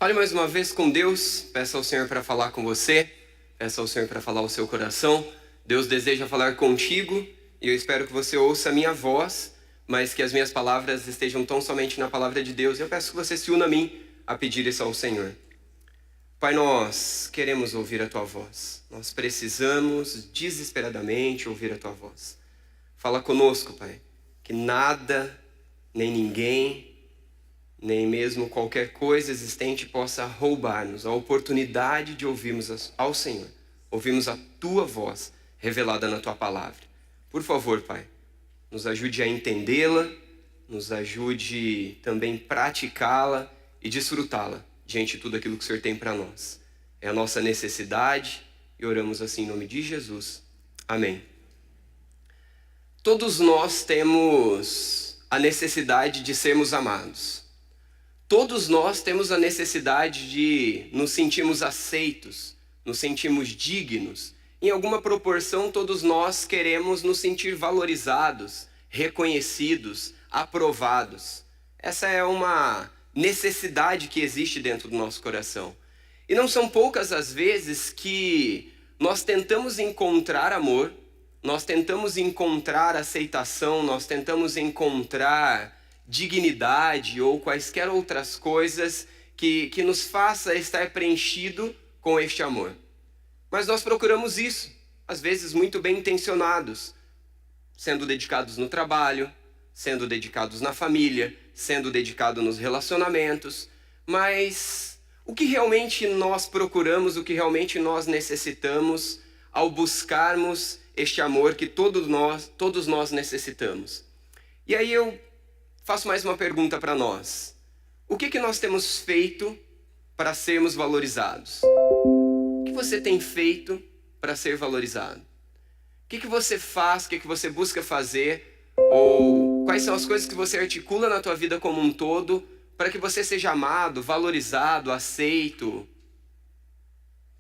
Fale mais uma vez com Deus, peça ao Senhor para falar com você, peça ao Senhor para falar ao seu coração. Deus deseja falar contigo e eu espero que você ouça a minha voz, mas que as minhas palavras estejam tão somente na palavra de Deus. Eu peço que você se una a mim a pedir isso ao Senhor. Pai, nós queremos ouvir a Tua voz. Nós precisamos desesperadamente ouvir a Tua voz. Fala conosco, Pai, que nada, nem ninguém, nem mesmo qualquer coisa existente possa roubar-nos a oportunidade de ouvirmos ao Senhor. Ouvirmos a Tua voz revelada na Tua palavra. Por favor, Pai, nos ajude a entendê-la, nos ajude também a praticá-la e desfrutá-la diante de tudo aquilo que o Senhor tem para nós. É a nossa necessidade e oramos assim em nome de Jesus. Amém. Todos nós temos a necessidade de sermos amados. Todos nós temos a necessidade de nos sentirmos aceitos, nos sentirmos dignos. Em alguma proporção, todos nós queremos nos sentir valorizados, reconhecidos, aprovados. Essa é uma necessidade que existe dentro do nosso coração. E não são poucas as vezes que nós tentamos encontrar amor, nós tentamos encontrar aceitação, nós tentamos encontrar dignidade ou quaisquer outras coisas que nos faça estar preenchido com este amor. Mas nós procuramos isso, às vezes muito bem intencionados, sendo dedicados no trabalho, sendo dedicados na família, sendo dedicado nos relacionamentos, mas o que realmente nós procuramos, o que realmente nós necessitamos ao buscarmos este amor que todos nós necessitamos? E aí eu faço mais uma pergunta para nós. O que nós temos feito para sermos valorizados? O que você tem feito para ser valorizado? O que você faz, o que você busca fazer? Ou quais são as coisas que você articula na tua vida como um todo para que você seja amado, valorizado, aceito?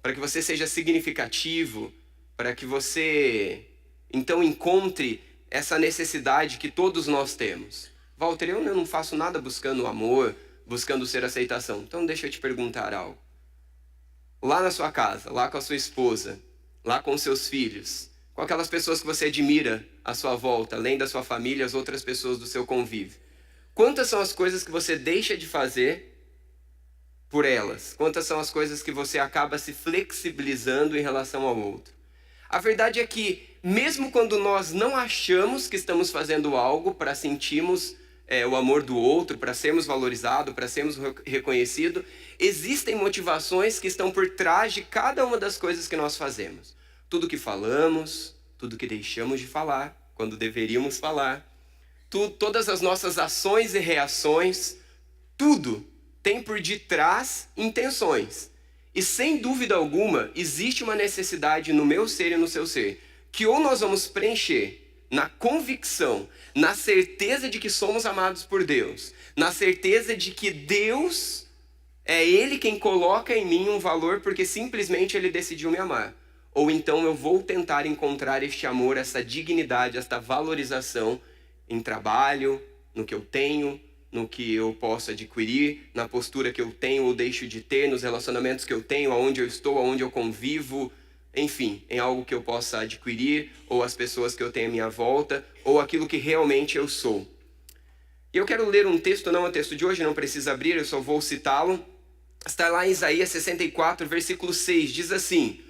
Para que você seja significativo? Para que você, então, encontre essa necessidade que todos nós temos? Walter, eu não faço nada buscando amor, buscando ser aceitação. Então deixa eu te perguntar algo. Lá na sua casa, lá com a sua esposa, lá com os seus filhos, com aquelas pessoas que você admira à sua volta, além da sua família, as outras pessoas do seu convívio. Quantas são as coisas que você deixa de fazer por elas? Quantas são as coisas que você acaba se flexibilizando em relação ao outro? A verdade é que, mesmo quando nós não achamos que estamos fazendo algo para sentirmos o amor do outro, para sermos valorizados, para sermos reconhecidos, existem motivações que estão por trás de cada uma das coisas que nós fazemos. Tudo que falamos, tudo que deixamos de falar, quando deveríamos falar, todas as nossas ações e reações, tudo tem por detrás intenções. E sem dúvida alguma, existe uma necessidade no meu ser e no seu ser, que ou nós vamos preencher na convicção, na certeza de que somos amados por Deus, na certeza de que Deus é Ele quem coloca em mim um valor porque simplesmente Ele decidiu me amar. Ou então eu vou tentar encontrar este amor, essa dignidade, esta valorização em trabalho, no que eu tenho, no que eu posso adquirir, na postura que eu tenho ou deixo de ter, nos relacionamentos que eu tenho, aonde eu estou, aonde eu convivo, enfim, em algo que eu possa adquirir, ou as pessoas que eu tenho à minha volta, ou aquilo que realmente eu sou. E eu quero ler um texto, não é o texto de hoje, não precisa abrir, eu só vou citá-lo. Está lá em Isaías 64, versículo 6, diz assim: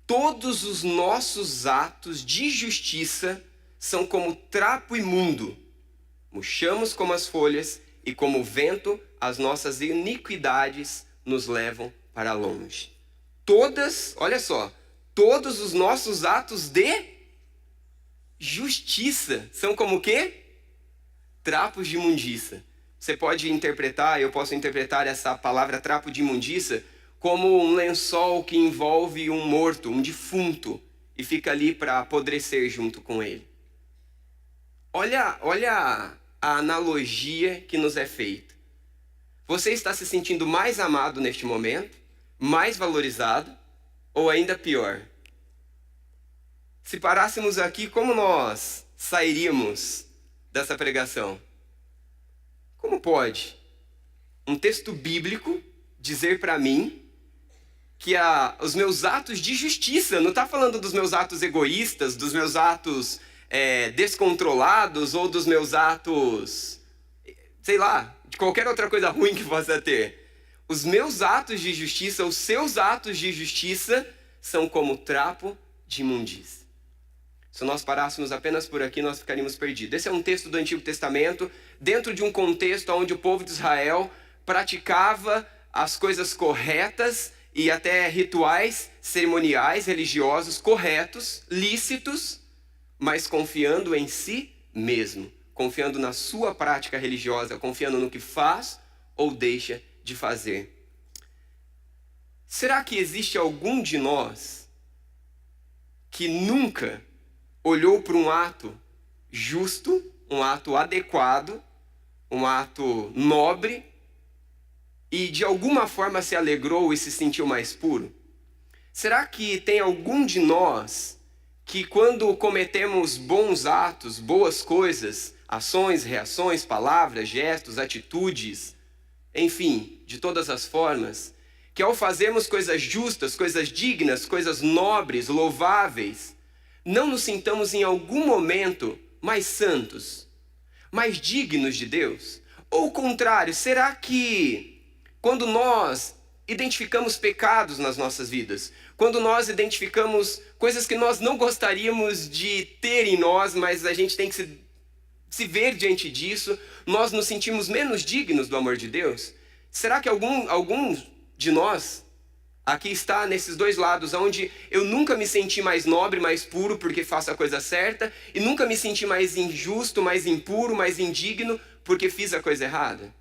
todos os nossos atos de justiça são como trapo imundo, murchamos como as folhas, e como o vento, as nossas iniquidades nos levam para longe. Olha só, todos os nossos atos de justiça são como o quê? Trapos de imundícia. Você pode interpretar, eu posso interpretar essa palavra trapo de imundícia como um lençol que envolve um morto, um defunto, e fica ali para apodrecer junto com ele. Olha a analogia que nos é feita. Você está se sentindo mais amado neste momento, mais valorizado, ou ainda pior? Se parássemos aqui, como nós sairíamos dessa pregação? Como pode um texto bíblico dizer para mim que os meus atos de justiça, não está falando dos meus atos egoístas, dos meus atos descontrolados ou dos meus atos, sei lá, de qualquer outra coisa ruim que possa ter. Os meus atos de justiça, os seus atos de justiça são como trapo de imundícia. Se nós parássemos apenas por aqui, nós ficaríamos perdidos. Esse é um texto do Antigo Testamento, dentro de um contexto onde o povo de Israel praticava as coisas corretas e até rituais cerimoniais, religiosos corretos, lícitos, mas confiando em si mesmo, confiando na sua prática religiosa, confiando no que faz ou deixa de fazer. Será que existe algum de nós que nunca olhou para um ato justo, um ato adequado, um ato nobre, e de alguma forma se alegrou e se sentiu mais puro? Será que tem algum de nós que quando cometemos bons atos, boas coisas, ações, reações, palavras, gestos, atitudes, enfim, de todas as formas, que ao fazermos coisas justas, coisas dignas, coisas nobres, louváveis, não nos sintamos em algum momento mais santos, mais dignos de Deus? Ou o contrário, será que quando nós identificamos pecados nas nossas vidas, quando nós identificamos coisas que nós não gostaríamos de ter em nós, mas a gente tem que se ver diante disso, nós nos sentimos menos dignos do amor de Deus? Será que algum de nós aqui está nesses dois lados, onde eu nunca me senti mais nobre, mais puro porque faço a coisa certa, e nunca me senti mais injusto, mais impuro, mais indigno porque fiz a coisa errada?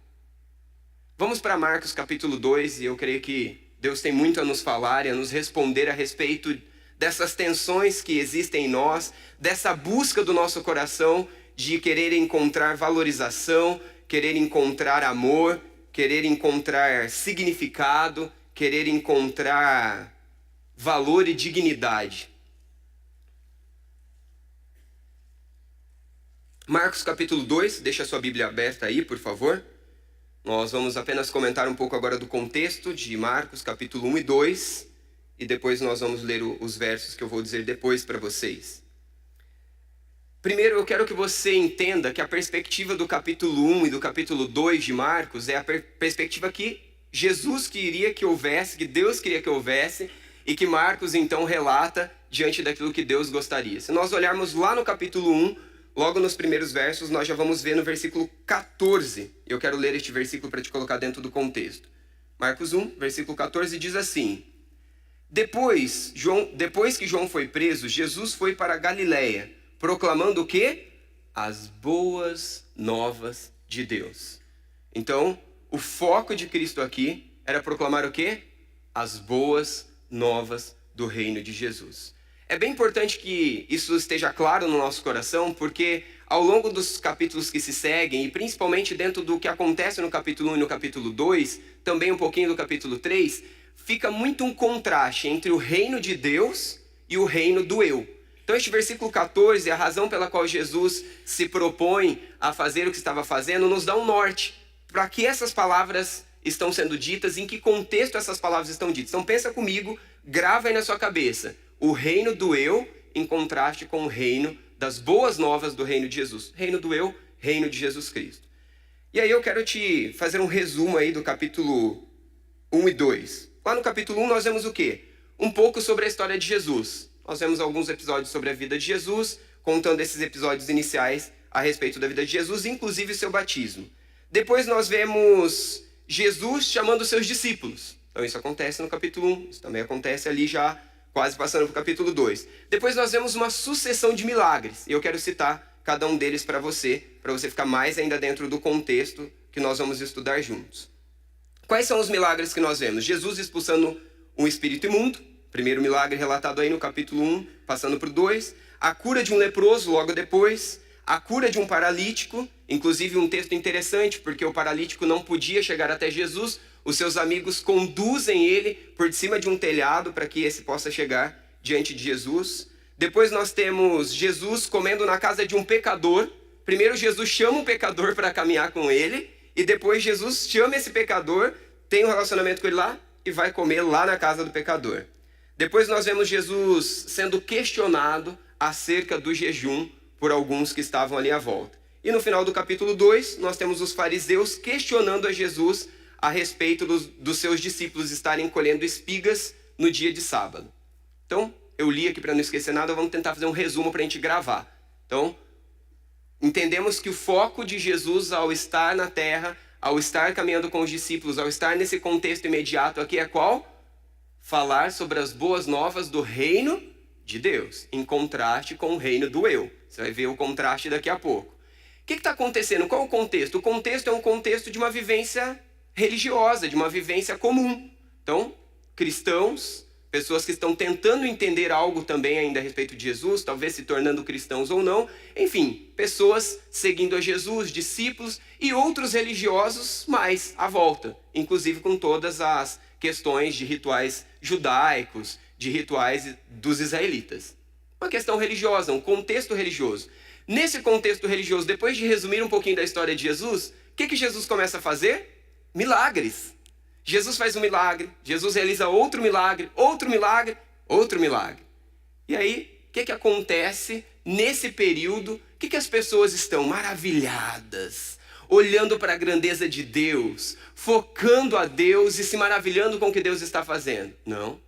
Vamos para Marcos capítulo 2, e eu creio que Deus tem muito a nos falar e a nos responder a respeito dessas tensões que existem em nós, dessa busca do nosso coração de querer encontrar valorização, querer encontrar amor, querer encontrar significado, querer encontrar valor e dignidade. Marcos capítulo 2, deixa a sua Bíblia aberta aí, por favor. Nós vamos apenas comentar um pouco agora do contexto de Marcos capítulo 1 e 2, e depois nós vamos ler os versos que eu vou dizer depois para vocês. Primeiro, eu quero que você entenda que a perspectiva do capítulo 1 e do capítulo 2 de Marcos é a perspectiva que Jesus queria que houvesse, que Deus queria que houvesse, e que Marcos então relata diante daquilo que Deus gostaria. Se nós olharmos lá no capítulo 1, logo nos primeiros versos, nós já vamos ver no versículo 14. Eu quero ler este versículo para te colocar dentro do contexto. Marcos 1, versículo 14 diz assim: Depois que João foi preso, Jesus foi para Galiléia, proclamando o quê? As boas novas de Deus. Então, o foco de Cristo aqui era proclamar o quê? As boas novas do reino de Jesus. É bem importante que isso esteja claro no nosso coração, porque ao longo dos capítulos que se seguem, e principalmente dentro do que acontece no capítulo 1 e no capítulo 2, também um pouquinho do capítulo 3, fica muito um contraste entre o reino de Deus e o reino do eu. Então este versículo 14, a razão pela qual Jesus se propõe a fazer o que estava fazendo, nos dá um norte para que essas palavras estão sendo ditas, em que contexto essas palavras estão ditas. Então pensa comigo, grava aí na sua cabeça, o reino do eu em contraste com o reino das boas novas do reino de Jesus. Reino do eu, reino de Jesus Cristo. E aí eu quero te fazer um resumo aí do capítulo 1 e 2. Lá no capítulo 1 nós vemos o quê? Um pouco sobre a história de Jesus. Nós vemos alguns episódios sobre a vida de Jesus, contando esses episódios iniciais a respeito da vida de Jesus, inclusive o seu batismo. Depois nós vemos Jesus chamando os seus discípulos. Então isso acontece no capítulo 1, isso também acontece ali já quase passando para o capítulo 2. Depois nós vemos uma sucessão de milagres, e eu quero citar cada um deles para você ficar mais ainda dentro do contexto que nós vamos estudar juntos. Quais são os milagres que nós vemos? Jesus expulsando um espírito imundo, primeiro milagre relatado aí no capítulo 1, passando para o 2. A cura de um leproso logo depois. A cura de um paralítico, inclusive um texto interessante, porque o paralítico não podia chegar até Jesus, os seus amigos conduzem ele por cima de um telhado para que esse possa chegar diante de Jesus. Depois nós temos Jesus comendo na casa de um pecador. Primeiro Jesus chama um pecador para caminhar com ele, e depois Jesus chama esse pecador, tem um relacionamento com ele lá e vai comer lá na casa do pecador. Depois nós vemos Jesus sendo questionado acerca do jejum por alguns que estavam ali à volta. E no final do capítulo 2, nós temos os fariseus questionando a Jesus a respeito dos seus discípulos estarem colhendo espigas no dia de sábado. Então, eu li aqui para não esquecer nada, vamos tentar fazer um resumo para a gente gravar. Então, entendemos que o foco de Jesus ao estar na terra, ao estar caminhando com os discípulos, ao estar nesse contexto imediato aqui é qual? Falar sobre as boas novas do reino de Deus, em contraste com o reino do eu. Você vai ver o contraste daqui a pouco. O que está acontecendo? Qual é o contexto? O contexto é um contexto de uma vivência religiosa, de uma vivência comum. Então, cristãos, pessoas que estão tentando entender algo também ainda a respeito de Jesus, talvez se tornando cristãos ou não. Enfim, pessoas seguindo a Jesus, discípulos e outros religiosos mais à volta, inclusive com todas as questões de rituais judaicos, de rituais dos israelitas. Uma questão religiosa, um contexto religioso. Nesse contexto religioso, depois de resumir um pouquinho da história de Jesus, o que Jesus começa a fazer? Milagres. Jesus faz um milagre, Jesus realiza outro milagre, outro milagre, outro milagre. E aí, o que acontece nesse período? O que as pessoas estão maravilhadas, olhando para a grandeza de Deus, focando a Deus e se maravilhando com o que Deus está fazendo? Não.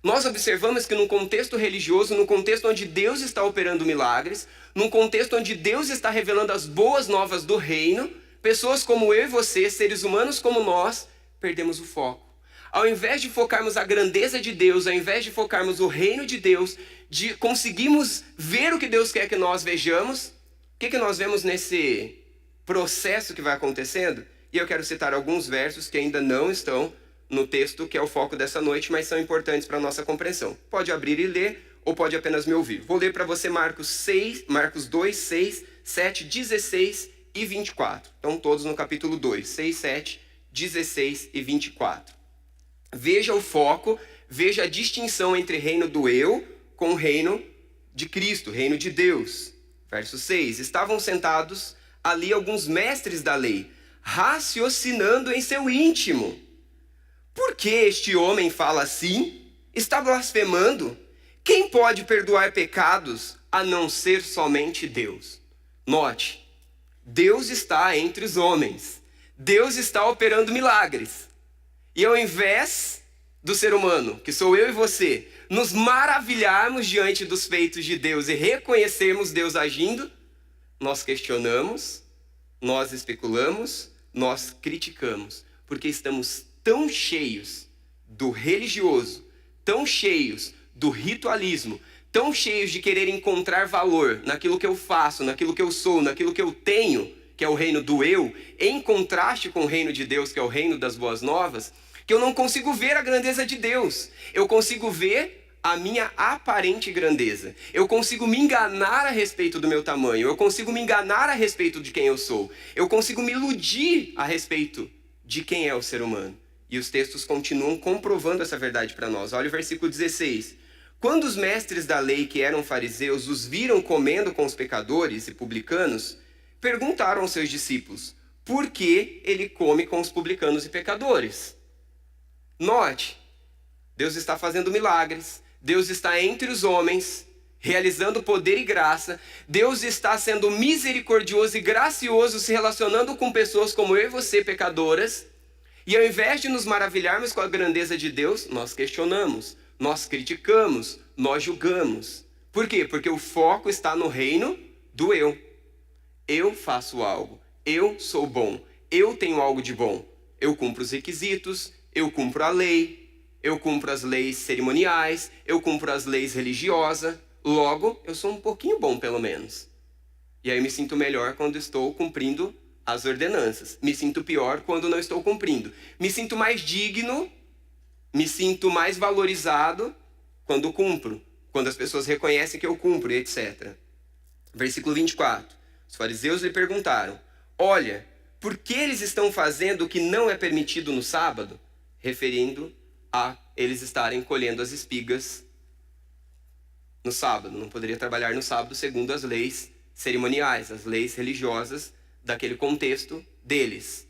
Nós observamos que num contexto religioso, num contexto onde Deus está operando milagres, num contexto onde Deus está revelando as boas novas do reino, pessoas como eu e você, seres humanos como nós, perdemos o foco. Ao invés de focarmos a grandeza de Deus, ao invés de focarmos o reino de Deus, de conseguirmos ver o que Deus quer que nós vejamos, o que nós vemos nesse processo que vai acontecendo? E eu quero citar alguns versos que ainda não estão no texto que é o foco dessa noite, mas são importantes para a nossa compreensão. Pode abrir e ler, ou pode apenas me ouvir. Vou ler para você Marcos 2, 6, 7, 16 e 24. Então todos no capítulo 2, 6, 7, 16 e 24. Veja o foco, veja a distinção entre reino do eu com o reino de Cristo, reino de Deus. Verso 6. Estavam sentados ali alguns mestres da lei, raciocinando em seu íntimo. Por que este homem fala assim? Está blasfemando? Quem pode perdoar pecados a não ser somente Deus? Note, Deus está entre os homens. Deus está operando milagres. E ao invés do ser humano, que sou eu e você, nos maravilharmos diante dos feitos de Deus e reconhecermos Deus agindo, nós questionamos, nós especulamos, nós criticamos, porque estamos tão cheios do religioso, tão cheios do ritualismo, tão cheios de querer encontrar valor naquilo que eu faço, naquilo que eu sou, naquilo que eu tenho, que é o reino do eu, em contraste com o reino de Deus, que é o reino das boas novas, que eu não consigo ver a grandeza de Deus. Eu consigo ver a minha aparente grandeza. Eu consigo me enganar a respeito do meu tamanho. Eu consigo me enganar a respeito de quem eu sou. Eu consigo me iludir a respeito de quem é o ser humano. E os textos continuam comprovando essa verdade para nós. Olha o versículo 16. Quando os mestres da lei, que eram fariseus, os viram comendo com os pecadores e publicanos, perguntaram aos seus discípulos, por que ele come com os publicanos e pecadores? Note, Deus está fazendo milagres, Deus está entre os homens, realizando poder e graça, Deus está sendo misericordioso e gracioso, se relacionando com pessoas como eu e você, pecadoras, e ao invés de nos maravilharmos com a grandeza de Deus, nós questionamos, nós criticamos, nós julgamos. Por quê? Porque o foco está no reino do eu. Eu faço algo, eu sou bom, eu tenho algo de bom. Eu cumpro os requisitos, eu cumpro a lei, eu cumpro as leis cerimoniais, eu cumpro as leis religiosas. Logo, eu sou um pouquinho bom, pelo menos. E aí eu me sinto melhor quando estou cumprindo as ordenanças. Me sinto pior quando não estou cumprindo. Me sinto mais digno, me sinto mais valorizado quando cumpro. Quando as pessoas reconhecem que eu cumpro, e etc. Versículo 24. Os fariseus lhe perguntaram, olha, por que eles estão fazendo o que não é permitido no sábado? Referindo a eles estarem colhendo as espigas no sábado. Não poderia trabalhar no sábado segundo as leis cerimoniais, as leis religiosas daquele contexto deles.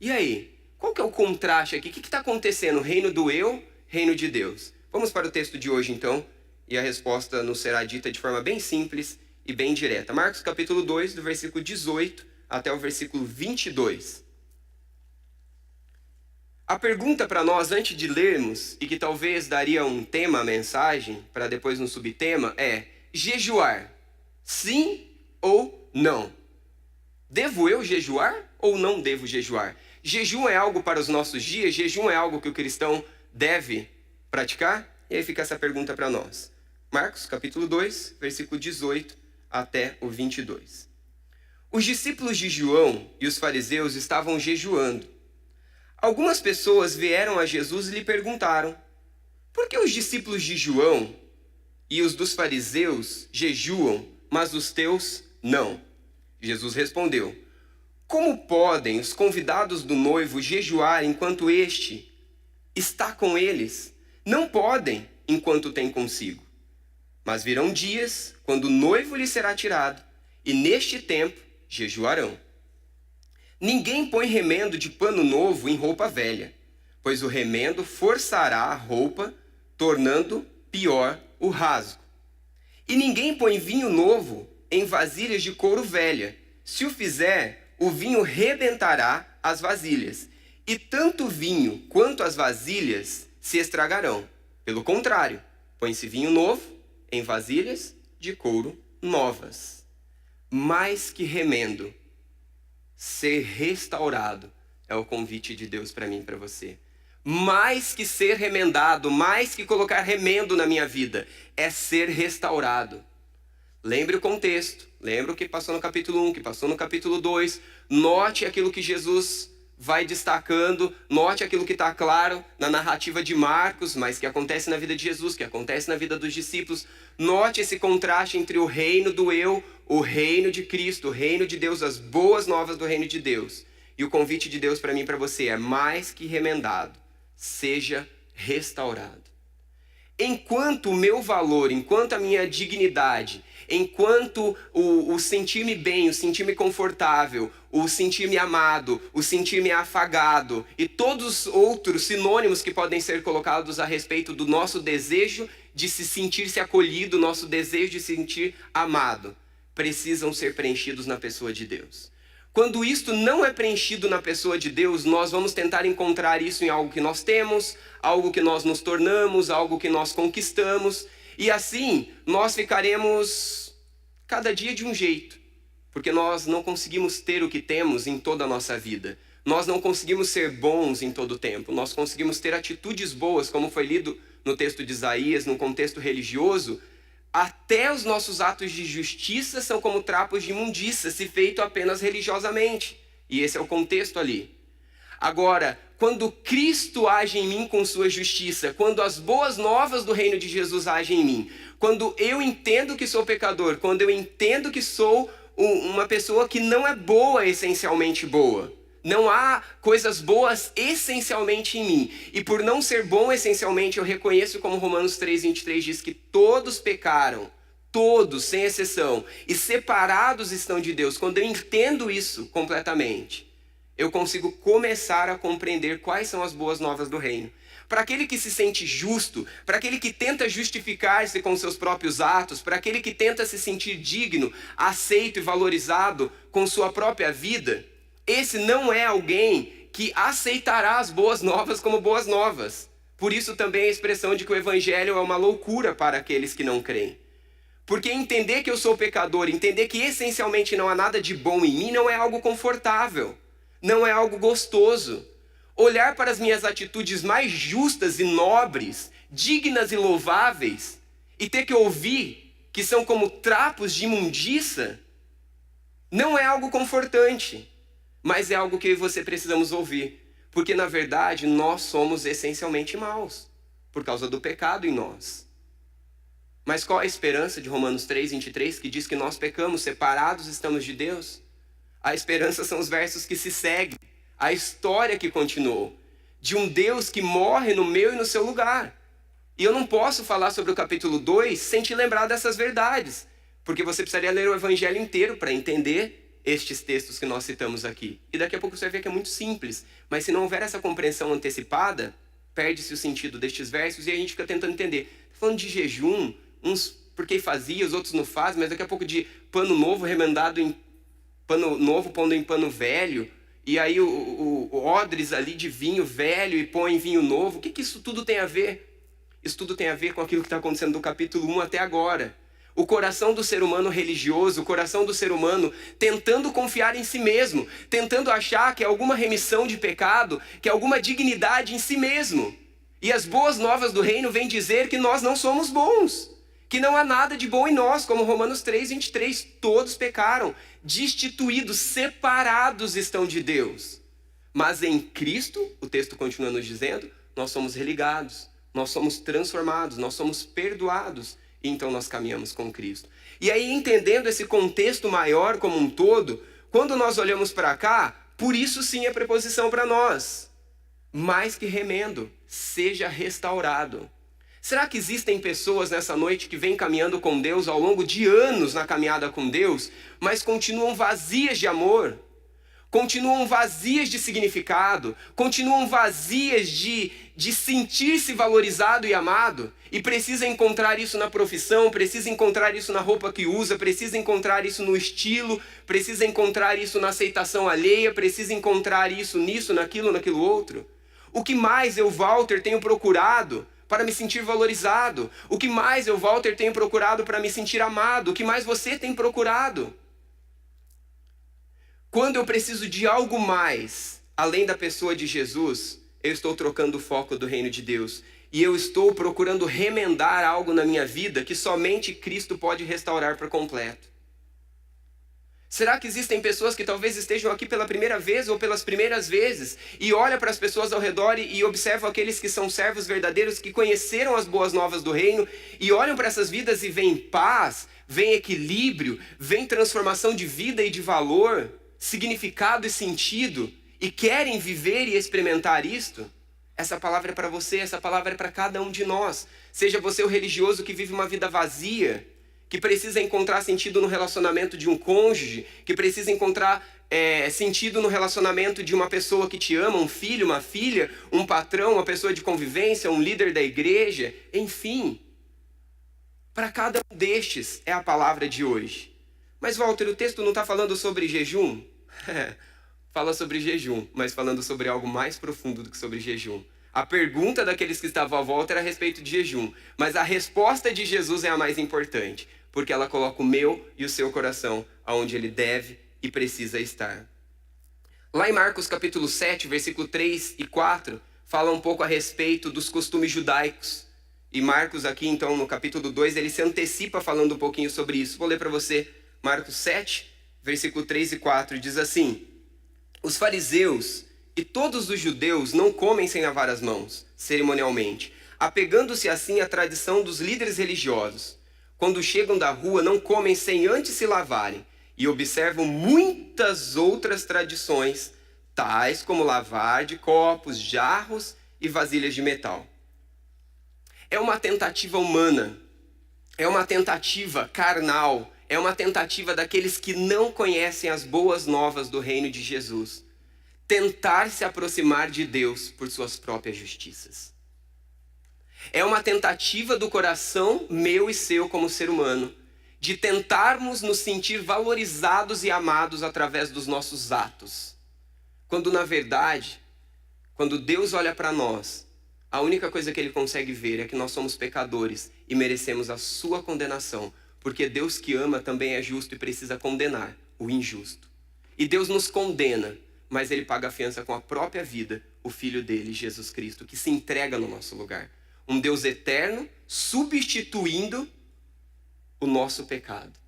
E aí? Qual que é o contraste aqui? O que está acontecendo? Reino do eu, reino de Deus. Vamos para o texto de hoje, então, e a resposta nos será dita de forma bem simples e bem direta. Marcos capítulo 2, do versículo 18 até o versículo 22. A pergunta para nós, antes de lermos, e que talvez daria um tema à mensagem, para depois um subtema, é: jejuar, sim ou não? Devo eu jejuar ou não devo jejuar? Jejum é algo para os nossos dias? Jejum é algo que o cristão deve praticar? E aí fica essa pergunta para nós. Marcos capítulo 2, versículo 18 até o 22. Os discípulos de João e os fariseus estavam jejuando. Algumas pessoas vieram a Jesus e lhe perguntaram: por que os discípulos de João e os dos fariseus jejuam, mas os teus não? Jesus respondeu: como podem os convidados do noivo jejuar enquanto este está com eles? Não podem enquanto tem consigo. Mas virão dias quando o noivo lhe será tirado, e neste tempo jejuarão. Ninguém põe remendo de pano novo em roupa velha, pois o remendo forçará a roupa, tornando pior o rasgo. E ninguém põe vinho novo em vasilhas de couro velha. Se o fizer, o vinho rebentará as vasilhas, e tanto o vinho quanto as vasilhas se estragarão. Pelo contrário, põe-se vinho novo em vasilhas de couro novas. Mais que remendo, ser restaurado é o convite de Deus para mim e para você. Mais que ser remendado, mais que colocar remendo na minha vida, é ser restaurado. Lembre o contexto, lembre o que passou no capítulo 1, o que passou no capítulo 2. Note aquilo que Jesus vai destacando, note aquilo que está claro na narrativa de Marcos, mas que acontece na vida de Jesus, que acontece na vida dos discípulos. Note esse contraste entre o reino do eu, o reino de Cristo, o reino de Deus, as boas novas do reino de Deus. E o convite de Deus para mim e para você é: mais que remendado, seja restaurado. Enquanto o meu valor, enquanto a minha dignidade, enquanto o sentir-me bem, o sentir-me confortável, o sentir-me amado, o sentir-me afagado e todos os outros sinônimos que podem ser colocados a respeito do nosso desejo de se sentir-se acolhido, nosso desejo de se sentir amado, precisam ser preenchidos na pessoa de Deus. Quando isto não é preenchido na pessoa de Deus, nós vamos tentar encontrar isso em algo que nós temos, algo que nós nos tornamos, algo que nós conquistamos. E assim, nós ficaremos cada dia de um jeito, porque nós não conseguimos ter o que temos em toda a nossa vida. Nós não conseguimos ser bons em todo o tempo. Nós conseguimos ter atitudes boas, como foi lido no texto de Isaías, no contexto religioso. Até os nossos atos de justiça são como trapos de imundícia, se feito apenas religiosamente. E esse é o contexto ali. Agora, quando Cristo age em mim com sua justiça, quando as boas novas do reino de Jesus agem em mim, quando eu entendo que sou pecador, quando eu entendo que sou uma pessoa que não é boa, essencialmente boa, não há coisas boas essencialmente em mim. E por não ser bom essencialmente, eu reconheço, como Romanos 3:23 diz, que todos pecaram, todos, sem exceção, e separados estão de Deus. Quando eu entendo isso completamente, eu consigo começar a compreender quais são as boas novas do reino. Para aquele que se sente justo, para aquele que tenta justificar-se com seus próprios atos, para aquele que tenta se sentir digno, aceito e valorizado com sua própria vida, esse não é alguém que aceitará as boas novas como boas novas. Por isso também a expressão de que o evangelho é uma loucura para aqueles que não creem. Porque entender que eu sou pecador, entender que essencialmente não há nada de bom em mim, não é algo confortável, não é algo gostoso. Olhar para as minhas atitudes mais justas e nobres, dignas e louváveis, e ter que ouvir que são como trapos de imundícia, não é algo confortante. Mas é algo que eu e você precisamos ouvir. Porque, na verdade, nós somos essencialmente maus, por causa do pecado em nós. Mas qual a esperança de Romanos 3:23, que diz que nós pecamos, separados estamos de Deus? A esperança são os versos que se seguem, a história que continuou, de um Deus que morre no meu e no seu lugar. E eu não posso falar sobre o capítulo 2 sem te lembrar dessas verdades, porque você precisaria ler o evangelho inteiro para entender estes textos que nós citamos aqui? E daqui a pouco você vai ver que é muito simples, mas se não houver essa compreensão antecipada, perde-se o sentido destes versos e a gente fica tentando entender. Falando de jejum, uns porque fazia, os outros não fazem, mas daqui a pouco de pano novo remendado em pano novo, pondo em pano velho, e aí o odres ali de vinho velho e põe em vinho novo. O que isso tudo tem a ver? Isso tudo tem a ver com aquilo que está acontecendo do capítulo 1 até agora. O coração do ser humano religioso, o coração do ser humano tentando confiar em si mesmo, tentando achar que é alguma remissão de pecado, que é alguma dignidade em si mesmo. E as boas novas do reino vêm dizer que nós não somos bons, que não há nada de bom em nós, como Romanos 3:23, todos pecaram, destituídos, separados estão de Deus. Mas em Cristo, o texto continua nos dizendo, nós somos religados, nós somos transformados, nós somos perdoados, e então nós caminhamos com Cristo. E aí, entendendo esse contexto maior como um todo, quando nós olhamos para cá, por isso sim é preposição para nós. Mais que remendo, seja restaurado. Será que existem pessoas nessa noite que vêm caminhando com Deus ao longo de anos na caminhada com Deus, mas continuam vazias de amor? Continuam vazias de significado, continuam vazias de sentir-se valorizado e amado, e precisa encontrar isso na profissão, precisa encontrar isso na roupa que usa, precisa encontrar isso no estilo, precisa encontrar isso na aceitação alheia, precisa encontrar isso nisso, naquilo outro. O que mais eu, Walter, tenho procurado para me sentir valorizado? O que mais eu, Walter, tenho procurado para me sentir amado? O que mais você tem procurado? Quando eu preciso de algo mais, além da pessoa de Jesus, eu estou trocando o foco do reino de Deus. E eu estou procurando remendar algo na minha vida que somente Cristo pode restaurar por completo. Será que existem pessoas que talvez estejam aqui pela primeira vez ou pelas primeiras vezes e olham para as pessoas ao redor e observam aqueles que são servos verdadeiros, que conheceram as boas novas do reino, e olham para essas vidas e veem paz, veem equilíbrio, veem transformação de vida e de valor, significado e sentido, e querem viver e experimentar isto? Essa palavra é para você, essa palavra é para cada um de nós. Seja você o religioso que vive uma vida vazia, que precisa encontrar sentido no relacionamento de um cônjuge, que precisa encontrar sentido no relacionamento de uma pessoa que te ama, um filho, uma filha, um patrão, uma pessoa de convivência, um líder da igreja, enfim. Para cada um destes é a palavra de hoje. Mas, Walter, o texto não está falando sobre jejum? Fala sobre jejum, mas falando sobre algo mais profundo do que sobre jejum. A pergunta daqueles que estavam à volta era a respeito de jejum, mas a resposta de Jesus é a mais importante, porque ela coloca o meu e o seu coração aonde ele deve e precisa estar. Lá em Marcos capítulo 7, versículo 3 e 4, fala um pouco a respeito dos costumes judaicos. E Marcos aqui, então, no capítulo 2, ele se antecipa falando um pouquinho sobre isso. Vou ler para você. Marcos 7, versículo 3 e 4, diz assim: os fariseus e todos os judeus não comem sem lavar as mãos, cerimonialmente, apegando-se assim à tradição dos líderes religiosos. Quando chegam da rua, não comem sem antes se lavarem, e observam muitas outras tradições, tais como lavar de copos, jarros e vasilhas de metal. É uma tentativa humana, é uma tentativa carnal, é uma tentativa daqueles que não conhecem as boas novas do reino de Jesus. Tentar se aproximar de Deus por suas próprias justiças. É uma tentativa do coração meu e seu como ser humano, de tentarmos nos sentir valorizados e amados através dos nossos atos. Quando na verdade, quando Deus olha para nós, a única coisa que ele consegue ver é que nós somos pecadores e merecemos a sua condenação. Porque Deus que ama também é justo e precisa condenar o injusto. E Deus nos condena, mas ele paga a fiança com a própria vida, o Filho dele, Jesus Cristo, que se entrega no nosso lugar. Um Deus eterno substituindo o nosso pecado.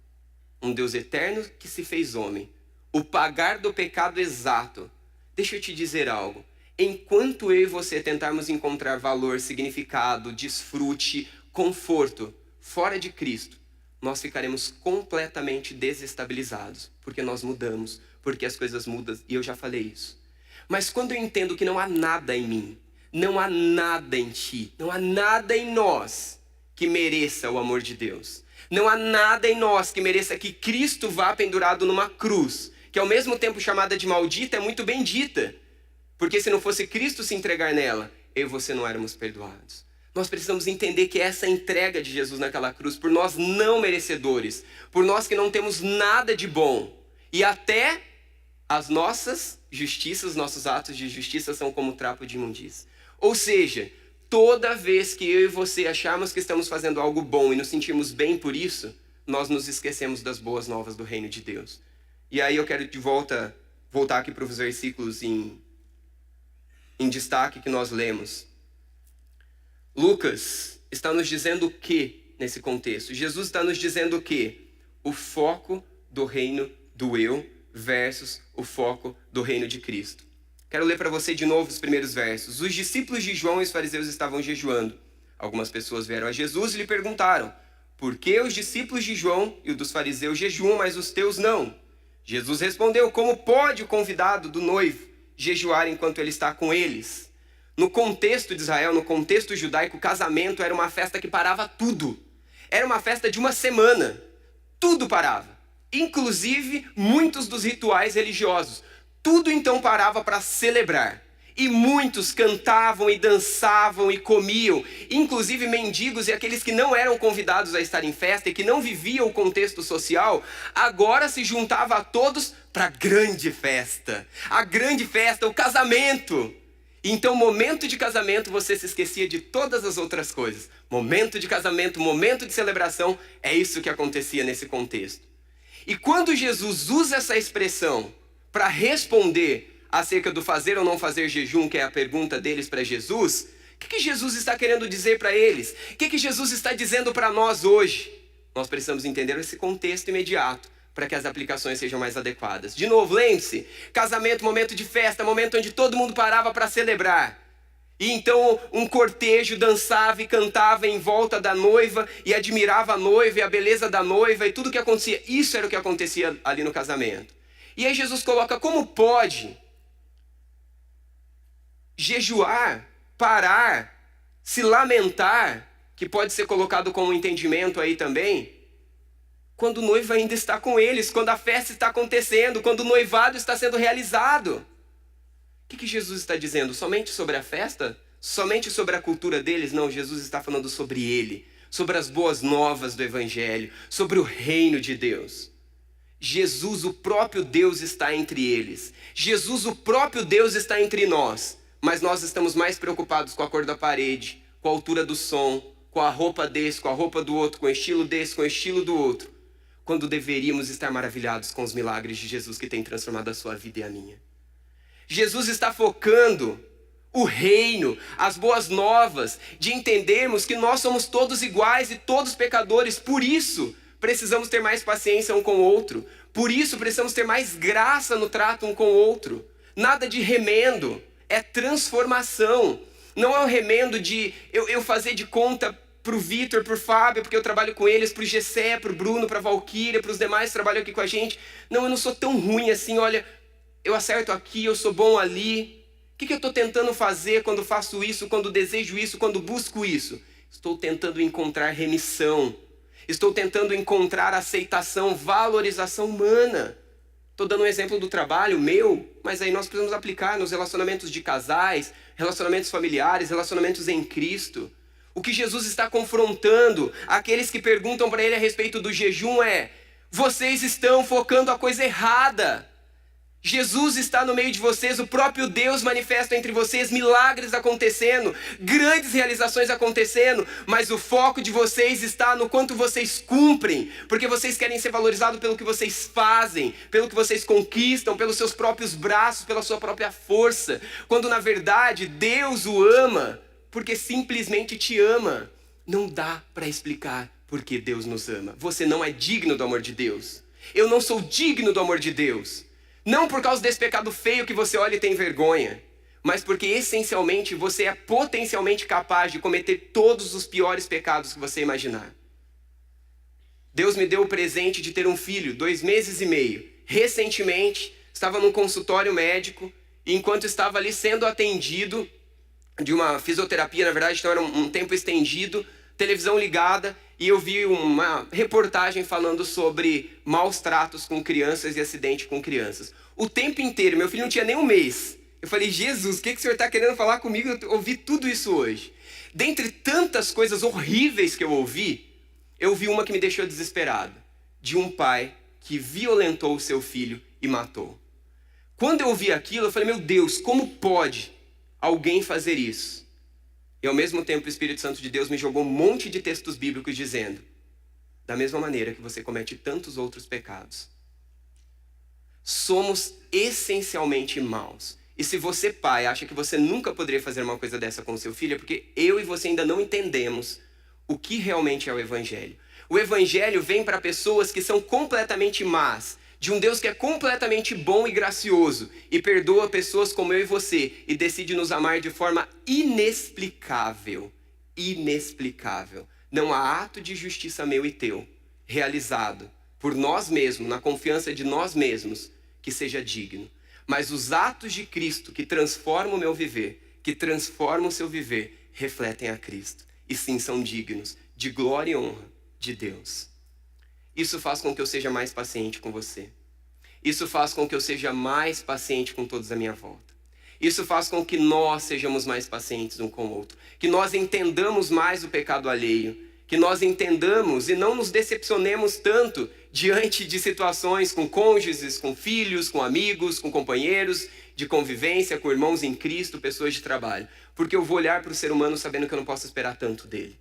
Um Deus eterno que se fez homem. O pagar do pecado exato. Deixa eu te dizer algo. Enquanto eu e você tentarmos encontrar valor, significado, desfrute, conforto fora de Cristo, nós ficaremos completamente desestabilizados, porque nós mudamos, porque as coisas mudam, e eu já falei isso. Mas quando eu entendo que não há nada em mim, não há nada em ti, não há nada em nós que mereça o amor de Deus, não há nada em nós que mereça que Cristo vá pendurado numa cruz, que ao mesmo tempo chamada de maldita, é muito bendita. Porque se não fosse Cristo se entregar nela, eu e você não éramos perdoados. Nós precisamos entender que essa entrega de Jesus naquela cruz, por nós não merecedores, por nós que não temos nada de bom, e até as nossas justiças, nossos atos de justiça são como trapo de imundícia. Ou seja, toda vez que eu e você acharmos que estamos fazendo algo bom e nos sentimos bem por isso, nós nos esquecemos das boas novas do reino de Deus. E aí eu quero voltar aqui para os versículos em destaque que nós lemos. Lucas está nos dizendo o que nesse contexto? Jesus está nos dizendo o que? O foco do reino do eu versus o foco do reino de Cristo. Quero ler para você de novo os primeiros versos. Os discípulos de João e os fariseus estavam jejuando. Algumas pessoas vieram a Jesus e lhe perguntaram: por que os discípulos de João e os dos fariseus jejuam, mas os teus não? Jesus respondeu: como pode o convidado do noivo jejuar enquanto ele está com eles? No contexto de Israel, no contexto judaico, o casamento era uma festa que parava tudo. Era uma festa de uma semana. Tudo parava. Inclusive, muitos dos rituais religiosos. Tudo então parava para celebrar. E muitos cantavam e dançavam e comiam. Inclusive mendigos e aqueles que não eram convidados a estar em festa e que não viviam o contexto social, agora se juntava a todos para a grande festa. A grande festa, o casamento. Então, momento de casamento, você se esquecia de todas as outras coisas. Momento de casamento, momento de celebração, é isso que acontecia nesse contexto. E quando Jesus usa essa expressão para responder acerca do fazer ou não fazer jejum, que é a pergunta deles para Jesus, o que Jesus está querendo dizer para eles? O que Jesus está dizendo para nós hoje? Nós precisamos entender esse contexto imediato para que as aplicações sejam mais adequadas. De novo, lembre-se, casamento, momento de festa, momento onde todo mundo parava para celebrar. E então um cortejo dançava e cantava em volta da noiva e admirava a noiva e a beleza da noiva e tudo o que acontecia. Isso era o que acontecia ali no casamento. E aí Jesus coloca: como pode jejuar, parar, se lamentar, que pode ser colocado como entendimento aí também, quando o noivo ainda está com eles, quando a festa está acontecendo, quando o noivado está sendo realizado. O que Jesus está dizendo? Somente sobre a festa? Somente sobre a cultura deles? Não, Jesus está falando sobre ele, sobre as boas novas do Evangelho, sobre o reino de Deus. Jesus, o próprio Deus, está entre eles. Jesus, o próprio Deus, está entre nós. Mas nós estamos mais preocupados com a cor da parede, com a altura do som, com a roupa desse, com a roupa do outro, com o estilo desse, com o estilo do outro, quando deveríamos estar maravilhados com os milagres de Jesus que tem transformado a sua vida e a minha. Jesus está focando o reino, as boas novas, de entendermos que nós somos todos iguais e todos pecadores. Por isso, precisamos ter mais paciência um com o outro. Por isso, precisamos ter mais graça no trato um com o outro. Nada de remendo, é transformação. Não é um remendo de eu fazer de conta para o Vitor, para o Fábio, porque eu trabalho com eles, para o Gessé, para o Bruno, para a Valquíria, para os demais que trabalham aqui com a gente. Não, eu não sou tão ruim assim, olha, eu acerto aqui, eu sou bom ali. O que eu estou tentando fazer quando faço isso, quando desejo isso, quando busco isso? Estou tentando encontrar remissão. Estou tentando encontrar aceitação, valorização humana. Estou dando um exemplo do trabalho meu, mas aí nós precisamos aplicar nos relacionamentos de casais, relacionamentos familiares, relacionamentos em Cristo. O que Jesus está confrontando aqueles que perguntam para ele a respeito do jejum é: vocês estão focando a coisa errada. Jesus está no meio de vocês, o próprio Deus manifesta entre vocês, milagres acontecendo, grandes realizações acontecendo, mas o foco de vocês está no quanto vocês cumprem, porque vocês querem ser valorizados pelo que vocês fazem, pelo que vocês conquistam, pelos seus próprios braços, pela sua própria força, quando na verdade Deus o ama, porque simplesmente te ama. Não dá para explicar por que Deus nos ama. Você não é digno do amor de Deus. Eu não sou digno do amor de Deus. Não por causa desse pecado feio que você olha e tem vergonha, mas porque essencialmente você é potencialmente capaz de cometer todos os piores pecados que você imaginar. Deus me deu o presente de ter um filho, 2 meses e meio. Recentemente, estava num consultório médico, e enquanto estava ali sendo atendido, de uma fisioterapia, na verdade, então era um tempo estendido, televisão ligada, e eu vi uma reportagem falando sobre maus tratos com crianças e acidente com crianças. O tempo inteiro, meu filho não tinha nem um mês. Eu falei, Jesus, o que o senhor está querendo falar comigo? Eu ouvi tudo isso hoje. Dentre tantas coisas horríveis que eu ouvi uma que me deixou desesperado. De um pai que violentou o seu filho e matou. Quando eu ouvi aquilo, eu falei, meu Deus, como pode alguém fazer isso? E ao mesmo tempo o Espírito Santo de Deus me jogou um monte de textos bíblicos dizendo, da mesma maneira que você comete tantos outros pecados. Somos essencialmente maus. E se você, pai, acha que você nunca poderia fazer uma coisa dessa com o seu filho, é porque eu e você ainda não entendemos o que realmente é o Evangelho. O Evangelho vem para pessoas que são completamente más, de um Deus que é completamente bom e gracioso, e perdoa pessoas como eu e você, e decide nos amar de forma inexplicável. Inexplicável. Não há ato de justiça meu e teu, realizado por nós mesmos, na confiança de nós mesmos, que seja digno. Mas os atos de Cristo que transformam o meu viver, que transformam o seu viver, refletem a Cristo. E sim, são dignos de glória e honra de Deus. Isso faz com que eu seja mais paciente com você. Isso faz com que eu seja mais paciente com todos à minha volta. Isso faz com que nós sejamos mais pacientes um com o outro. Que nós entendamos mais o pecado alheio. Que nós entendamos e não nos decepcionemos tanto diante de situações com cônjuges, com filhos, com amigos, com companheiros de convivência, com irmãos em Cristo, pessoas de trabalho. Porque eu vou olhar para o ser humano sabendo que eu não posso esperar tanto dele.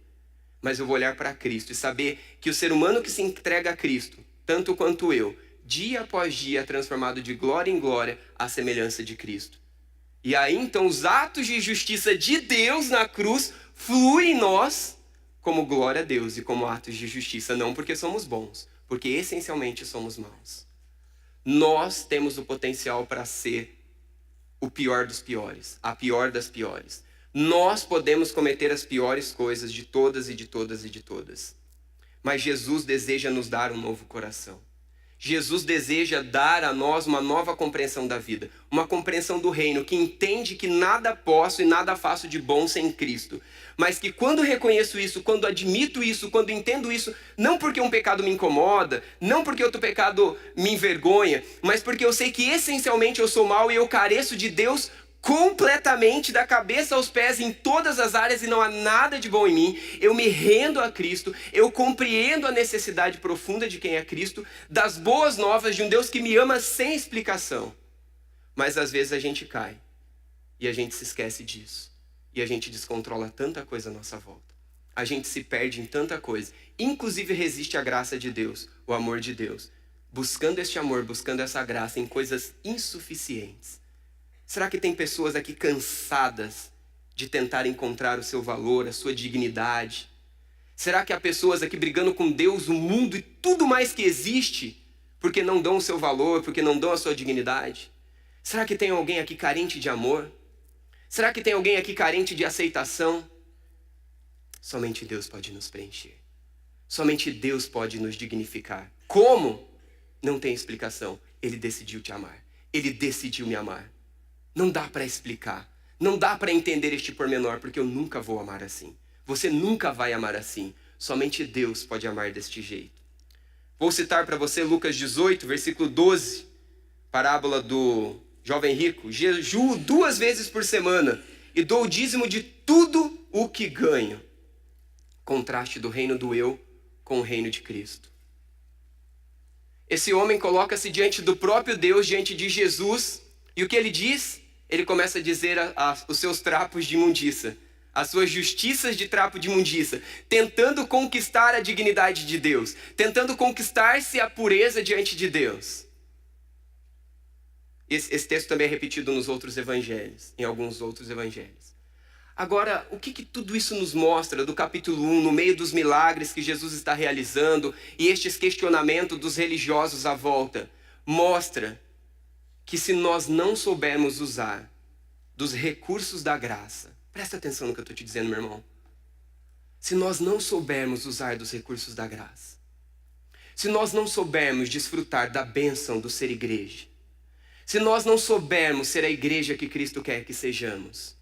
Mas eu vou olhar para Cristo e saber que o ser humano que se entrega a Cristo, tanto quanto eu, dia após dia é transformado de glória em glória à semelhança de Cristo. E aí então os atos de justiça de Deus na cruz fluem em nós como glória a Deus e como atos de justiça, não porque somos bons, porque essencialmente somos maus. Nós temos o potencial para ser o pior dos piores, a pior das piores. Nós podemos cometer as piores coisas de todas e de todas e de todas. Mas Jesus deseja nos dar um novo coração. Jesus deseja dar a nós uma nova compreensão da vida. Uma compreensão do reino que entende que nada posso e nada faço de bom sem Cristo. Mas que quando reconheço isso, quando admito isso, quando entendo isso, não porque um pecado me incomoda, não porque outro pecado me envergonha, mas porque eu sei que essencialmente eu sou mau e eu careço de Deus completamente, da cabeça aos pés, em todas as áreas, e não há nada de bom em mim. Eu me rendo a Cristo, eu compreendo a necessidade profunda de quem é Cristo, das boas novas de um Deus que me ama sem explicação. Mas às vezes a gente cai, e a gente se esquece disso, e a gente descontrola tanta coisa à nossa volta. A gente se perde em tanta coisa, inclusive resiste à graça de Deus, o amor de Deus, buscando este amor, buscando essa graça em coisas insuficientes. Será que tem pessoas aqui cansadas de tentar encontrar o seu valor, a sua dignidade? Será que há pessoas aqui brigando com Deus, o mundo e tudo mais que existe, porque não dão o seu valor, porque não dão a sua dignidade? Será que tem alguém aqui carente de amor? Será que tem alguém aqui carente de aceitação? Somente Deus pode nos preencher. Somente Deus pode nos dignificar. Como? Não tem explicação. Ele decidiu te amar. Ele decidiu me amar. Não dá para explicar. Não dá para entender este pormenor, porque eu nunca vou amar assim. Você nunca vai amar assim. Somente Deus pode amar deste jeito. Vou citar para você Lucas 18, versículo 12. Parábola do jovem rico. Jejuo 2 vezes por semana e dou o dízimo de tudo o que ganho. Contraste do reino do eu com o reino de Cristo. Esse homem coloca-se diante do próprio Deus, diante de Jesus. E o que ele diz? Ele começa a dizer os seus trapos de imundícia, as suas justiças de trapo de imundícia, tentando conquistar a dignidade de Deus, tentando conquistar-se a pureza diante de Deus. Esse texto também é repetido nos outros evangelhos, em alguns outros evangelhos. Agora, o que tudo isso nos mostra do capítulo 1, no meio dos milagres que Jesus está realizando e estes questionamentos dos religiosos à volta? Mostra que se nós não soubermos usar dos recursos da graça, presta atenção no que eu estou te dizendo, meu irmão. Se nós não soubermos usar dos recursos da graça, se nós não soubermos desfrutar da bênção do ser igreja, se nós não soubermos ser a igreja que Cristo quer que sejamos,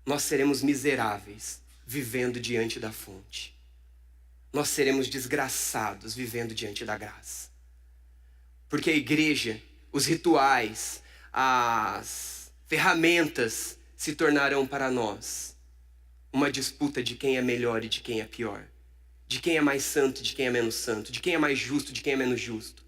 nós seremos miseráveis, vivendo diante da fonte. Nós seremos desgraçados vivendo diante da graça. Porque a igreja, os rituais, as ferramentas se tornarão para nós uma disputa de quem é melhor e de quem é pior. De quem é mais santo e de quem é menos santo. De quem é mais justo e de quem é menos justo.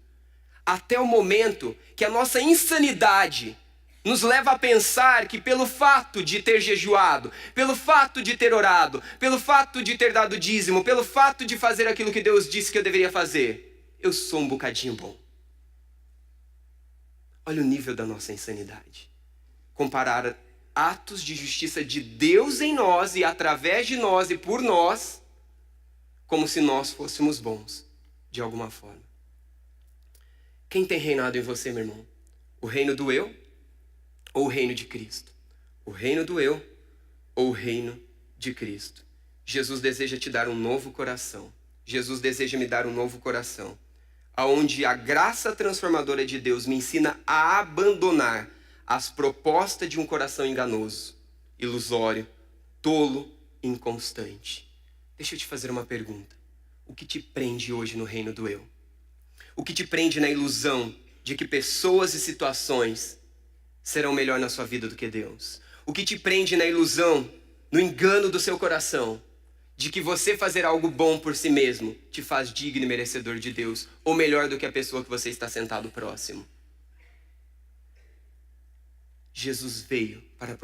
Até o momento que a nossa insanidade nos leva a pensar que pelo fato de ter jejuado, pelo fato de ter orado, pelo fato de ter dado dízimo, pelo fato de fazer aquilo que Deus disse que eu deveria fazer, eu sou um bocadinho bom. Olha o nível da nossa insanidade. Comparar atos de justiça de Deus em nós e através de nós e por nós, como se nós fôssemos bons, de alguma forma. Quem tem reinado em você, meu irmão? O reino do eu ou o reino de Cristo? O reino do eu ou o reino de Cristo? Jesus deseja te dar um novo coração. Jesus deseja me dar um novo coração, aonde a graça transformadora de Deus me ensina a abandonar as propostas de um coração enganoso, ilusório, tolo, inconstante. Deixa eu te fazer uma pergunta. O que te prende hoje no reino do eu? O que te prende na ilusão de que pessoas e situações serão melhor na sua vida do que Deus? O que te prende na ilusão, no engano do seu coração, de que você fazer algo bom por si mesmo te faz digno e merecedor de Deus, ou melhor do que a pessoa que você está sentado próximo? Jesus veio para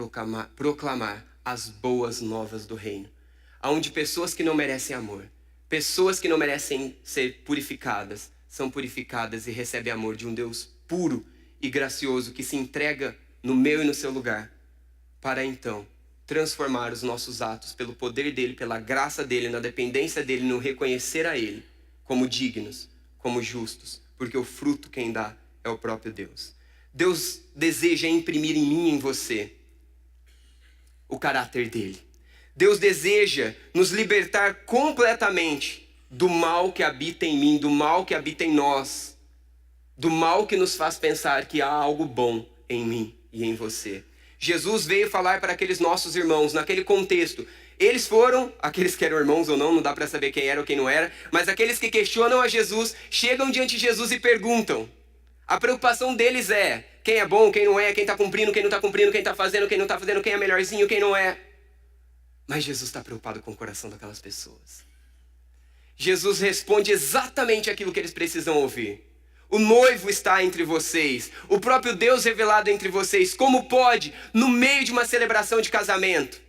proclamar as boas novas do reino, onde pessoas que não merecem amor, pessoas que não merecem ser purificadas, são purificadas e recebem amor de um Deus puro e gracioso que se entrega no meu e no seu lugar, para então transformar os nossos atos pelo poder dele, pela graça dele, na dependência dele, no reconhecer a ele como dignos, como justos, porque o fruto quem dá é o próprio Deus. Deus deseja imprimir em mim e em você o caráter dele. Deus deseja nos libertar completamente do mal que habita em mim, do mal que habita em nós, do mal que nos faz pensar que há algo bom em mim e em você. Jesus veio falar para aqueles nossos irmãos, naquele contexto. Eles foram, aqueles que eram irmãos ou não, não dá para saber quem era ou quem não era, mas aqueles que questionam a Jesus, chegam diante de Jesus e perguntam. A preocupação deles é quem é bom, quem não é, quem está cumprindo, quem não está cumprindo, quem está fazendo, quem não está fazendo, quem é melhorzinho, quem não é. Mas Jesus está preocupado com o coração daquelas pessoas. Jesus responde exatamente aquilo que eles precisam ouvir. O noivo está entre vocês, o próprio Deus revelado entre vocês. Como pode, no meio de uma celebração de casamento,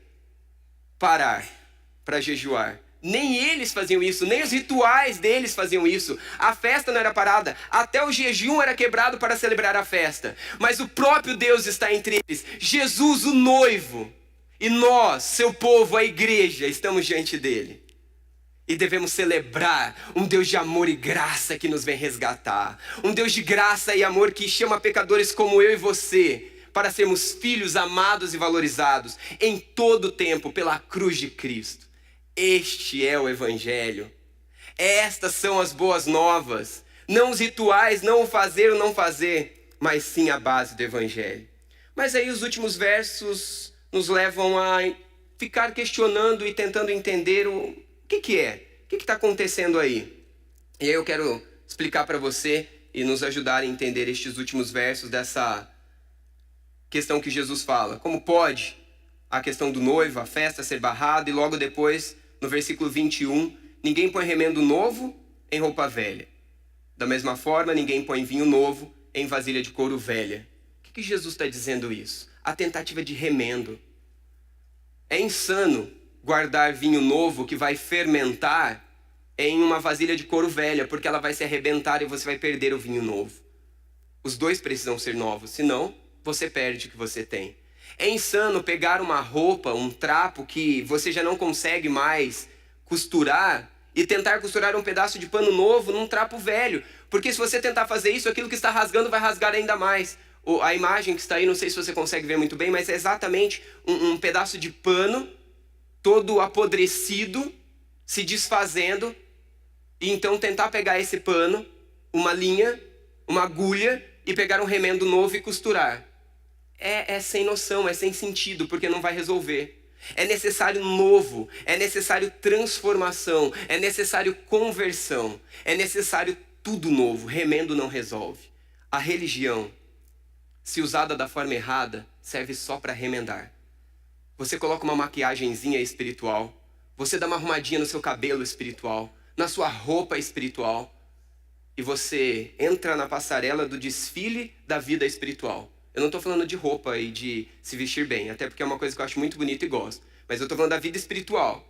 parar para jejuar? Nem eles faziam isso, nem os rituais deles faziam isso. A festa não era parada, até o jejum era quebrado para celebrar a festa. Mas o próprio Deus está entre eles, Jesus, o noivo. E nós, seu povo, a igreja, estamos diante dele. E devemos celebrar um Deus de amor e graça que nos vem resgatar. Um Deus de graça e amor que chama pecadores como eu e você para sermos filhos amados e valorizados em todo o tempo pela cruz de Cristo. Este é o Evangelho. Estas são as boas novas. Não os rituais, não o fazer ou não fazer, mas sim a base do Evangelho. Mas aí os últimos versos nos levam a ficar questionando e tentando entender o que é? O que está acontecendo aí? E aí eu quero explicar para você e nos ajudar a entender estes últimos versos dessa questão que Jesus fala. Como pode a questão do noivo, a festa ser barrada, e logo depois, no versículo 21, ninguém põe remendo novo em roupa velha. Da mesma forma, ninguém põe vinho novo em vasilha de couro velha. O que Jesus está dizendo isso? A tentativa de remendo. É insano guardar vinho novo que vai fermentar em uma vasilha de couro velha, porque ela vai se arrebentar e você vai perder o vinho novo. Os dois precisam ser novos, senão você perde o que você tem. É insano pegar uma roupa, um trapo que você já não consegue mais costurar e tentar costurar um pedaço de pano novo num trapo velho, porque se você tentar fazer isso, aquilo que está rasgando vai rasgar ainda mais. A imagem que está aí, não sei se você consegue ver muito bem, mas é exatamente um pedaço de pano todo apodrecido, se desfazendo, e então tentar pegar esse pano, uma linha, uma agulha, e pegar um remendo novo e costurar. É sem noção, é sem sentido, porque não vai resolver. É necessário novo, é necessário transformação, é necessário conversão, é necessário tudo novo. Remendo não resolve. A religião, se usada da forma errada, serve só para remendar. Você coloca uma maquiagenzinha espiritual, você dá uma arrumadinha no seu cabelo espiritual, na sua roupa espiritual, e você entra na passarela do desfile da vida espiritual. Eu não estou falando de roupa e de se vestir bem, até porque é uma coisa que eu acho muito bonita e gosto. Mas eu estou falando da vida espiritual.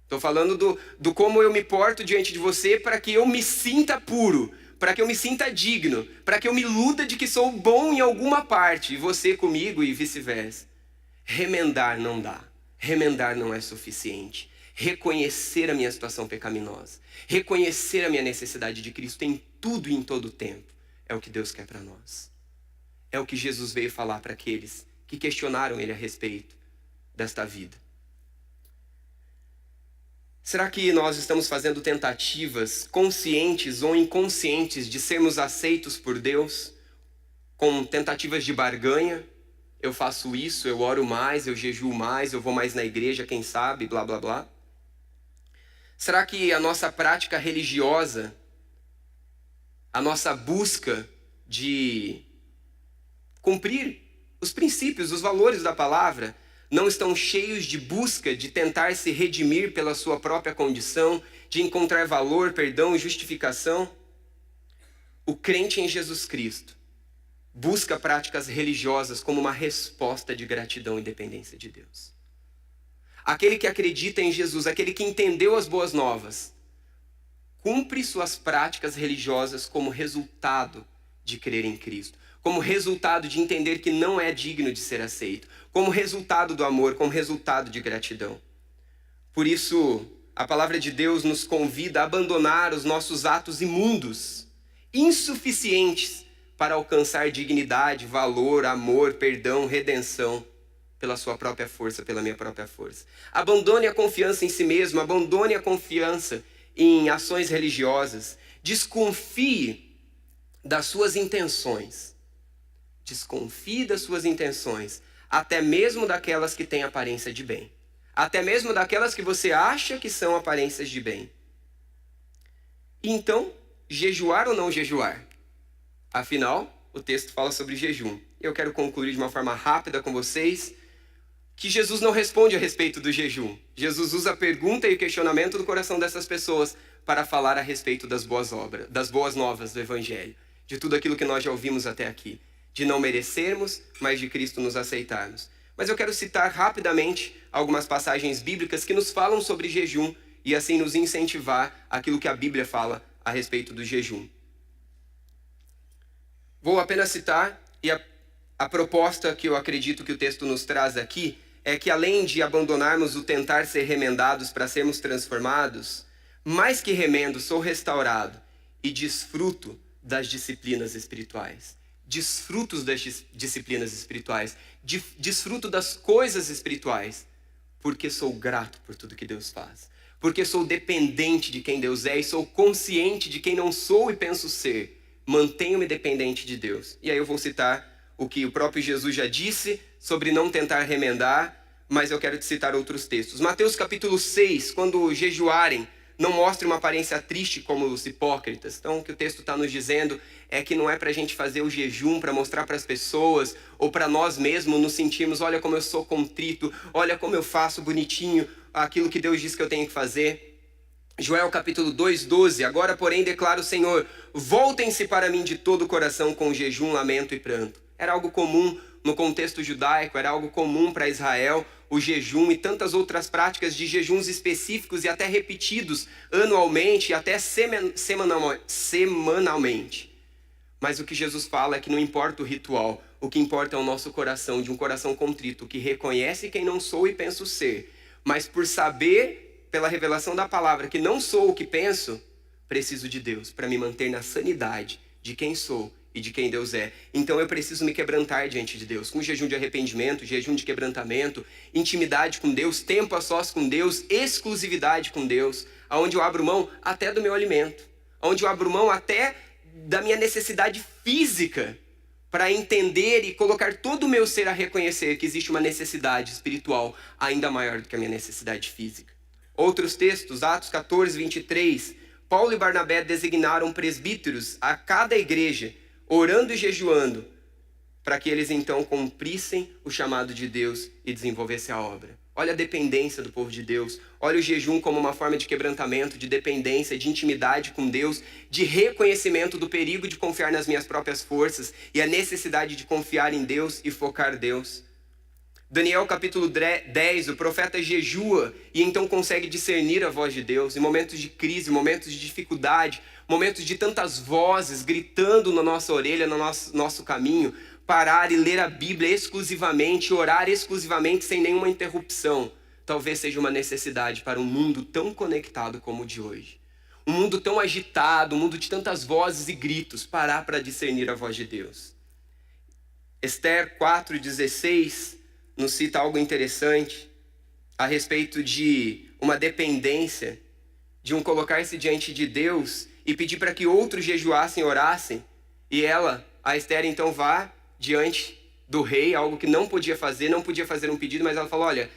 Estou falando do como eu me porto diante de você para que eu me sinta puro, para que eu me sinta digno, para que eu me iluda de que sou bom em alguma parte, e você comigo e vice-versa. Remendar não dá. Remendar não é suficiente. Reconhecer a minha situação pecaminosa, reconhecer a minha necessidade de Cristo em tudo e em todo o tempo, é o que Deus quer para nós. É o que Jesus veio falar para aqueles que questionaram Ele a respeito desta vida. Será que nós estamos fazendo tentativas conscientes ou inconscientes de sermos aceitos por Deus, com tentativas de barganha? Eu faço isso, eu oro mais, eu jejuo mais, eu vou mais na igreja, quem sabe, blá blá blá. Será que a nossa prática religiosa, a nossa busca de cumprir os princípios, os valores da palavra, não estão cheios de busca de tentar se redimir pela sua própria condição, de encontrar valor, perdão e justificação? O crente em Jesus Cristo busca práticas religiosas como uma resposta de gratidão e dependência de Deus. Aquele que acredita em Jesus, aquele que entendeu as boas novas, cumpre suas práticas religiosas como resultado de crer em Cristo, como resultado de entender que não é digno de ser aceito, como resultado do amor, como resultado de gratidão. Por isso, a palavra de Deus nos convida a abandonar os nossos atos imundos, insuficientes para alcançar dignidade, valor, amor, perdão, redenção, pela sua própria força, pela minha própria força. Abandone a confiança em si mesmo, abandone a confiança em ações religiosas. Desconfie das suas intenções. Desconfie das suas intenções, até mesmo daquelas que têm aparência de bem. Até mesmo daquelas que você acha que são aparências de bem. Então, jejuar ou não jejuar? Afinal, o texto fala sobre jejum. Eu quero concluir de uma forma rápida com vocês que Jesus não responde a respeito do jejum. Jesus usa a pergunta e o questionamento do coração dessas pessoas para falar a respeito das boas obras, das boas novas do Evangelho, de tudo aquilo que nós já ouvimos até aqui, de não merecermos, mas de Cristo nos aceitarmos. Mas eu quero citar rapidamente algumas passagens bíblicas que nos falam sobre jejum e assim nos incentivar aquilo que a Bíblia fala a respeito do jejum. Vou apenas citar, e a proposta que eu acredito que o texto nos traz aqui é que além de abandonarmos o tentar ser remendados para sermos transformados, mais que remendo, sou restaurado e desfruto das disciplinas espirituais. Desfruto das disciplinas espirituais. Desfruto das coisas espirituais, porque sou grato por tudo que Deus faz. Porque sou dependente de quem Deus é e sou consciente de quem não sou e penso ser. Mantenho-me dependente de Deus. E aí eu vou citar o que o próprio Jesus já disse sobre não tentar remendar, mas eu quero te citar outros textos. Mateus capítulo 6, quando jejuarem, não mostre uma aparência triste como os hipócritas. Então, o que o texto está nos dizendo é que não é para a gente fazer o jejum para mostrar para as pessoas ou para nós mesmos nos sentirmos, olha como eu sou contrito, olha como eu faço bonitinho aquilo que Deus disse que eu tenho que fazer. Joel capítulo 2, 12, agora porém declara o Senhor, voltem-se para mim de todo o coração com jejum, lamento e pranto. Era algo comum no contexto judaico, era algo comum para Israel, o jejum e tantas outras práticas de jejuns específicos e até repetidos anualmente e até semanalmente. Mas o que Jesus fala é que não importa o ritual, o que importa é o nosso coração, de um coração contrito, que reconhece quem não sou e penso ser, mas por saber pela revelação da palavra que não sou o que penso, preciso de Deus para me manter na sanidade de quem sou e de quem Deus é. Então eu preciso me quebrantar diante de Deus, com jejum de arrependimento, jejum de quebrantamento, intimidade com Deus, tempo a sós com Deus, exclusividade com Deus, onde eu abro mão até do meu alimento, onde eu abro mão até da minha necessidade física, para entender e colocar todo o meu ser a reconhecer que existe uma necessidade espiritual ainda maior do que a minha necessidade física. Outros textos, Atos 14, 23, Paulo e Barnabé designaram presbíteros a cada igreja, orando e jejuando, para que eles então cumprissem o chamado de Deus e desenvolvessem a obra. Olha a dependência do povo de Deus. Olha o jejum como uma forma de quebrantamento, de dependência, de intimidade com Deus, de reconhecimento do perigo de confiar nas minhas próprias forças e a necessidade de confiar em Deus e focar em Deus. Daniel capítulo 10, o profeta jejua e então consegue discernir a voz de Deus em momentos de crise, momentos de dificuldade, momentos de tantas vozes gritando na nossa orelha, no nosso caminho. Parar e ler a Bíblia exclusivamente, orar exclusivamente, sem nenhuma interrupção, talvez seja uma necessidade para um mundo tão conectado como o de hoje. Um mundo tão agitado, um mundo de tantas vozes e gritos, parar para discernir a voz de Deus. Esther 4,16 nos cita algo interessante a respeito de uma dependência, de um colocar-se diante de Deus e pedir para que outros jejuassem e orassem, e a Esther, então vá diante do rei, algo que não podia fazer um pedido, mas ela falou, olha,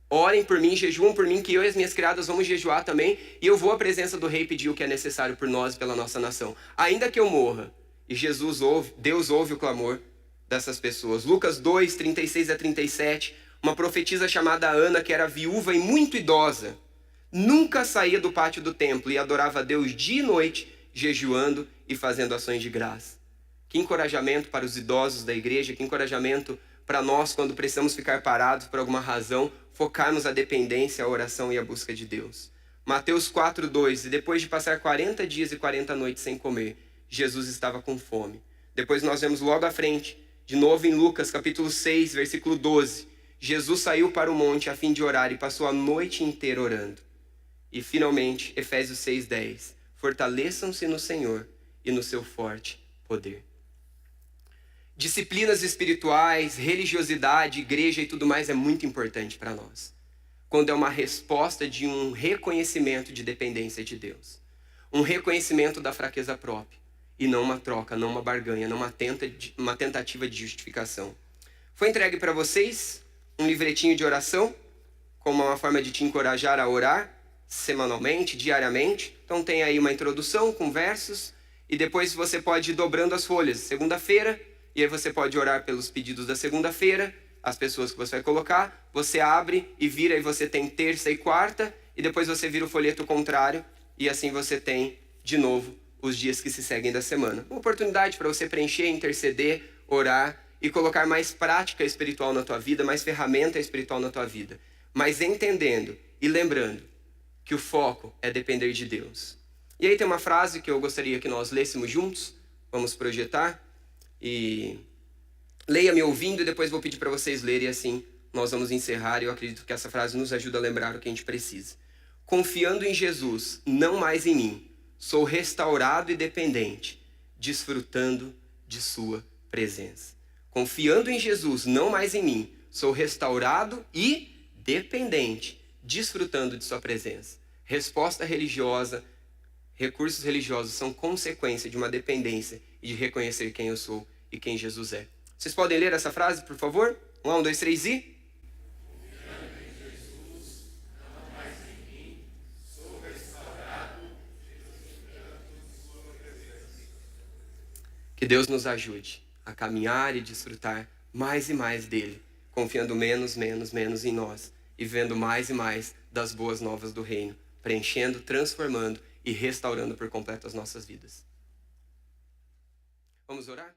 orem por mim, jejuam por mim, que eu e as minhas criadas vamos jejuar também, e eu vou à presença do rei pedir o que é necessário por nós e pela nossa nação. Ainda que eu morra, e Deus ouve o clamor dessas pessoas. Lucas 2, 36 a 37, uma profetisa chamada Ana, que era viúva e muito idosa, nunca saía do pátio do templo e adorava a Deus dia e noite, jejuando e fazendo ações de graça. Que encorajamento para os idosos da igreja, que encorajamento para nós quando precisamos ficar parados por alguma razão, focarmos a dependência, a oração e a busca de Deus. Mateus 4:2, e depois de passar 40 dias e 40 noites sem comer, Jesus estava com fome. Depois nós vemos logo à frente, de novo em Lucas capítulo 6, versículo 12, Jesus saiu para o monte a fim de orar e passou a noite inteira orando. E finalmente, Efésios 6:10, fortaleçam-se no Senhor e no seu forte poder. Disciplinas espirituais, religiosidade, igreja e tudo mais é muito importante para nós. Quando é uma resposta de um reconhecimento de dependência de Deus. Um reconhecimento da fraqueza própria. E não uma troca, não uma barganha, não uma tentativa de justificação. Foi entregue para vocês um livretinho de oração, como uma forma de te encorajar a orar, semanalmente, diariamente. Então tem aí uma introdução com versos, e depois você pode ir dobrando as folhas. Segunda-feira, e aí você pode orar pelos pedidos da segunda-feira, as pessoas que você vai colocar, você abre e vira, e você tem terça e quarta, e depois você vira o folheto contrário, e assim você tem, de novo, os dias que se seguem da semana. Uma oportunidade para você preencher, interceder, orar e colocar mais prática espiritual na tua vida, mais ferramenta espiritual na tua vida. Mas entendendo e lembrando que o foco é depender de Deus. E aí tem uma frase que eu gostaria que nós lêssemos juntos. Vamos projetar. E leia me ouvindo e depois vou pedir para vocês lerem, e assim nós vamos encerrar. E eu acredito que essa frase nos ajuda a lembrar o que a gente precisa. Confiando em Jesus, não mais em mim, sou restaurado e dependente, desfrutando de sua presença. Confiando em Jesus, não mais em mim, sou restaurado e dependente, desfrutando de sua presença. Resposta religiosa, recursos religiosos são consequência de uma dependência e de reconhecer quem eu sou e quem Jesus é. Vocês podem ler essa frase, por favor? 1, 2, 3 e... Que Deus nos ajude a caminhar e desfrutar mais e mais dele, confiando menos em nós e vendo mais e mais das boas novas do reino, preenchendo, transformando e restaurando por completo as nossas vidas. Vamos orar?